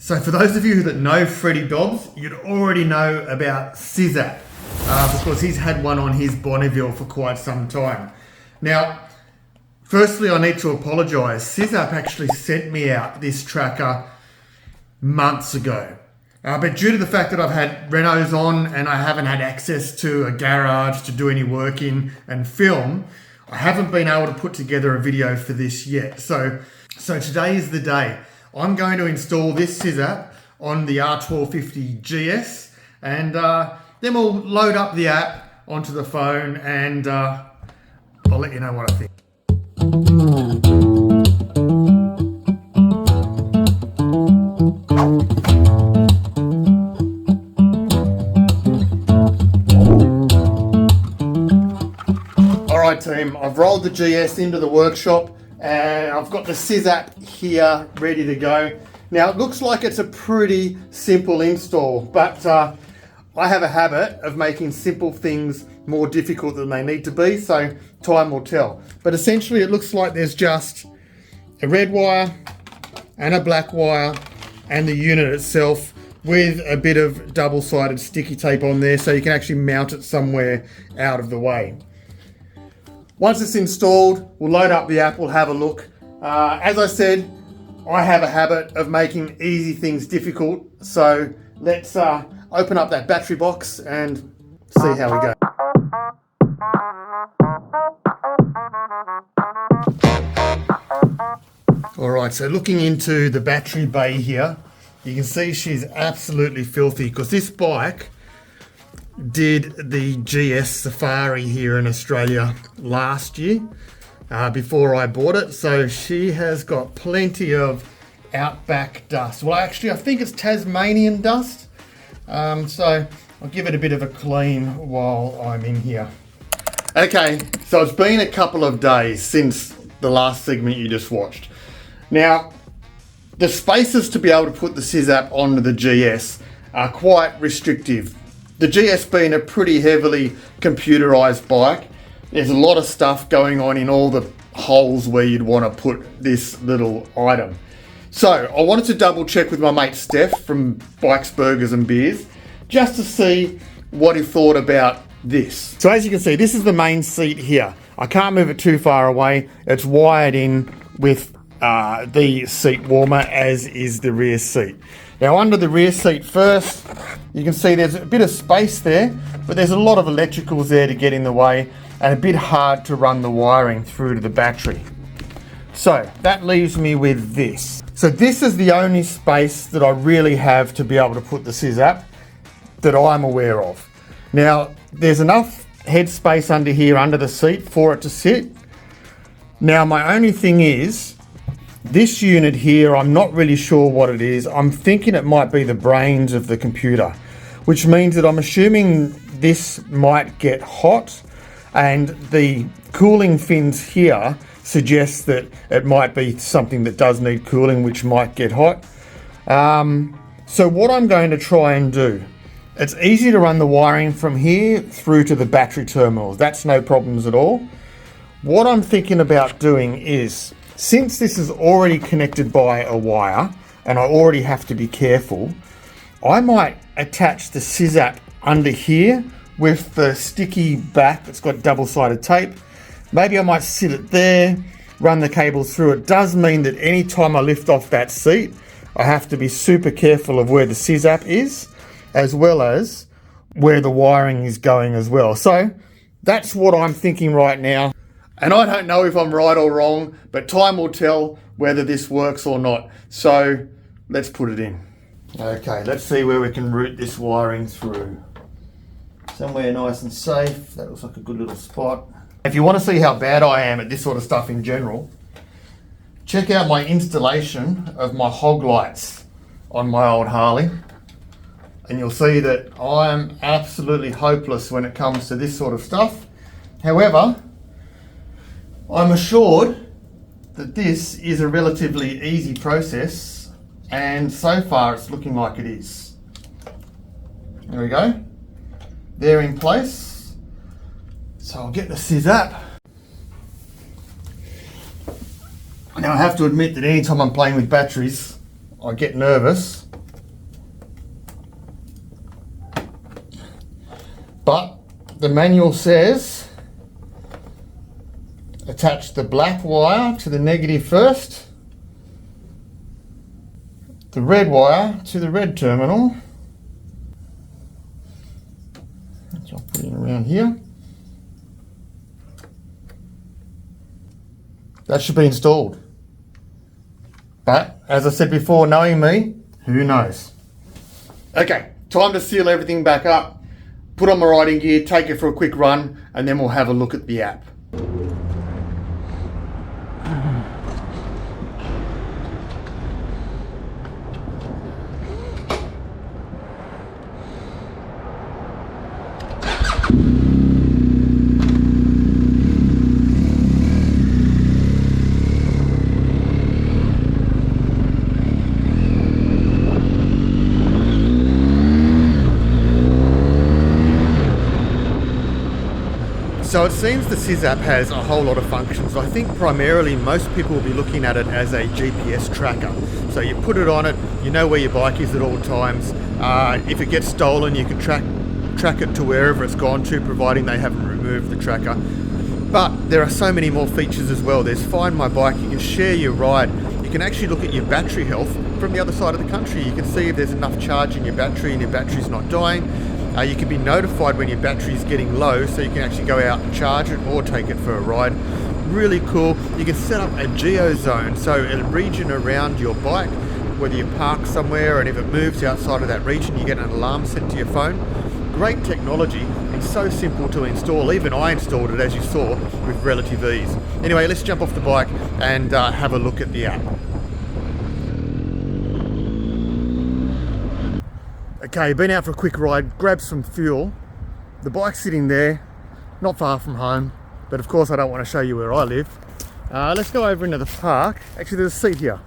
So for those of you that know Freddie Dobbs, you'd already know about Sizzapp because he's had one on his Bonneville for quite some time. Now, firstly, I need to apologise. Sizzapp actually sent me out this tracker months ago. But due to the fact that I've had Renaults on and I haven't had access to a garage to do any work in and film, I haven't been able to put together a video for this yet. So today is the day. I'm going to install this Sizzapp on the R1250GS and then we'll load up the app onto the phone and I'll let you know what I think. Alright team, I've rolled the GS into the workshop and I've got the Sizzapp here ready to go. Now it looks like it's a pretty simple install, but I have a habit of making simple things more difficult than they need to be, so time will tell. But essentially it looks like there's just a red wire and a black wire and the unit itself with a bit of double-sided sticky tape on there so you can actually mount it somewhere out of the way. Once it's installed, we'll load up the app, we'll have a look. As I said, I have a habit of making easy things difficult, so let's open up that battery box and see how we go. Alright, so looking into the battery bay here, you can see she's absolutely filthy because this bike did the GS Safari here in Australia last year before I bought it, so she has got plenty of outback dust. Well, actually I think it's Tasmanian dust, so I'll give it a bit of a clean while I'm in here. Okay, so it's been a couple of days since the last segment you just watched. Now, the spaces to be able to put the Sizzapp onto the GS are quite restrictive. The GS being a pretty heavily computerized bike, there's a lot of stuff going on in all the holes where you'd want to put this little item. So I wanted to double check with my mate Steph from Bikes, Burgers and Beers just to see what he thought about this. So as you can see, this is the main seat here. I can't move it too far away. It's wired in with the seat warmer, as is the rear seat. Now under the rear seat first, you can see there's a bit of space there, but there's a lot of electricals there to get in the way and a bit hard to run the wiring through to the battery. So that leaves me with this. So this is the only space that I really have to be able to put the Sizzapp that I'm aware of. Now there's enough headspace under here, under the seat, for it to sit. Now my only thing is, this unit here, I'm not really sure what it is. I'm thinking it might be the brains of the computer, which means that I'm assuming this might get hot, and the cooling fins here suggest that it might be something that does need cooling, which might get hot. So what I'm going to try and do, it's easy to run the wiring from here through to the battery terminals. That's no problems at all. What I'm thinking about doing is, since this is already connected by a wire and I already have to be careful, I might attach the Sizzapp under here with the sticky back that's got double-sided tape. Maybe I might sit it there, run the cables through. It does mean that any time I lift off that seat, I have to be super careful of where the Sizzapp is, as well as where the wiring is going as well. So that's what I'm thinking right now. And I don't know if I'm right or wrong, but time will tell whether this works or not. So let's put it in. Okay, let's see where we can route this wiring through. Somewhere nice and safe. That looks like a good little spot. If you want to see how bad I am at this sort of stuff in general, check out my installation of my hog lights on my old Harley. And you'll see that I'm absolutely hopeless when it comes to this sort of stuff. However, I'm assured that this is a relatively easy process, and so far it's looking like it is. There we go. They're in place. So I'll get the Sizzapp. Now I have to admit that anytime I'm playing with batteries, I get nervous. the manual says attach the black wire to the negative first, the red wire to the red terminal. So I'll put it around here. That should be installed. But as I said before, knowing me, who knows? Okay, time to seal everything back up, put on my riding gear, take it for a quick run, and then we'll have a look at the app. So it seems the Sizzapp has a whole lot of functions. I think primarily most people will be looking at it as a GPS tracker. So you put it on it, you know where your bike is at all times. If it gets stolen, you can track it to wherever it's gone to, providing they haven't removed the tracker. But there are so many more features as well. There's Find My Bike, you can share your ride. You can actually look at your battery health from the other side of the country. You can see if there's enough charge in your battery and your battery's not dying. You can be notified when your battery is getting low, so you can actually go out and charge it or take it for a ride. Really cool. You can set up a geo zone, so a region around your bike, whether you park somewhere, and if it moves outside of that region, you get an alarm sent to your phone. Great technology and so simple to install. Even I installed it, as you saw, with relative ease. Anyway, let's jump off the bike and have a look at the app. Okay, been out for a quick ride, grabbed some fuel. The bike's sitting there, not far from home, but of course I don't want to show you where I live. Let's go over into the park. Actually, there's a seat here.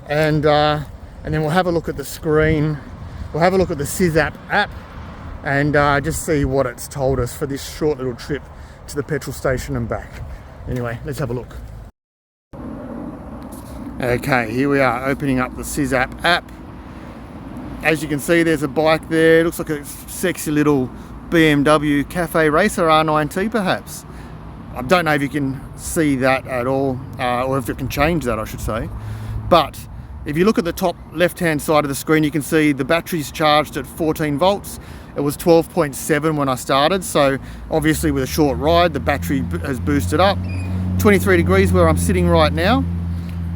And then we'll have a look at the screen. We'll have a look at the Sizzapp app and just see what it's told us for this short little trip to the petrol station and back. Anyway, let's have a look. Okay, here we are opening up the Sizzapp app. As you can see, there's a bike there. It looks like a sexy little BMW Cafe Racer R9T perhaps. I don't know if you can see that at all, or if you can change that, I should say. But if you look at the top left-hand side of the screen, you can see the battery's charged at 14 volts. It was 12.7 when I started, so obviously with a short ride, the battery has boosted up. 23 degrees where I'm sitting right now.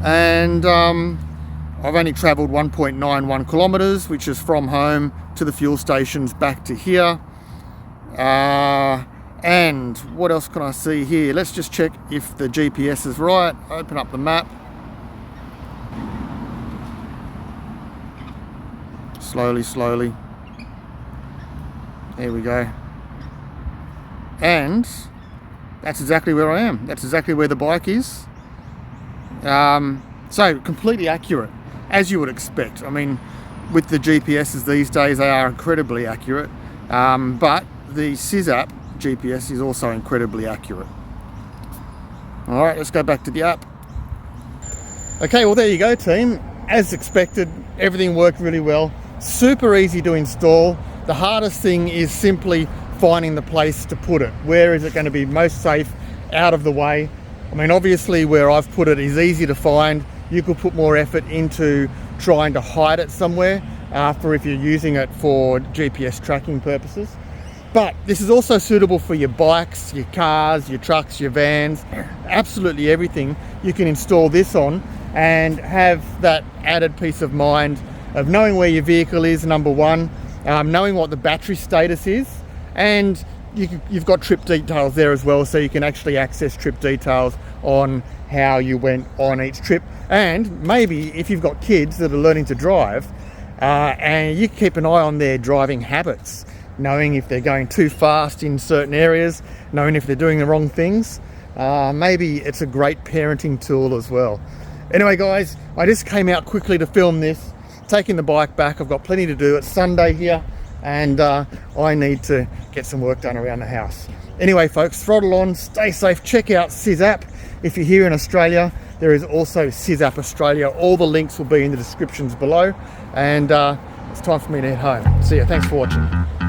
And I've only travelled 1.91 kilometres, which is from home to the fuel stations back to here. And what else can I see here? Let's just check if the GPS is right. Open up the map. Slowly, slowly. There we go. And that's exactly where I am. That's exactly where the bike is. So completely accurate, as you would expect. I mean, with the GPSs these days, they are incredibly accurate. But the Sizzapp GPS is also incredibly accurate. All right, let's go back to the app. Okay, well there you go, team. As expected, everything worked really well. Super easy to install. The hardest thing is simply finding the place to put it. Where is it going to be most safe, out of the way? I mean, obviously where I've put it is easy to find. You could put more effort into trying to hide it somewhere for if you're using it for GPS tracking purposes. But this is also suitable for your bikes, your cars, your trucks, your vans, absolutely everything. You can install this on and have that added peace of mind of knowing where your vehicle is, number one, knowing what the battery status is, and you've got trip details there as well, so you can actually access trip details on how you went on each trip. And maybe if you've got kids that are learning to drive, and you keep an eye on their driving habits, knowing if they're going too fast in certain areas, knowing if they're doing the wrong things. Maybe it's a great parenting tool as well. Anyway guys, I just came out quickly to film this, taking the bike back. I've got plenty to do. It's Sunday here, and I need to get some work done around the house. Anyway folks, throttle on, stay safe, check out Sizzapp. If you're here in Australia, there is also Sizzapp Australia. All the links will be in the descriptions below, and it's time for me to head home. See ya, thanks for watching.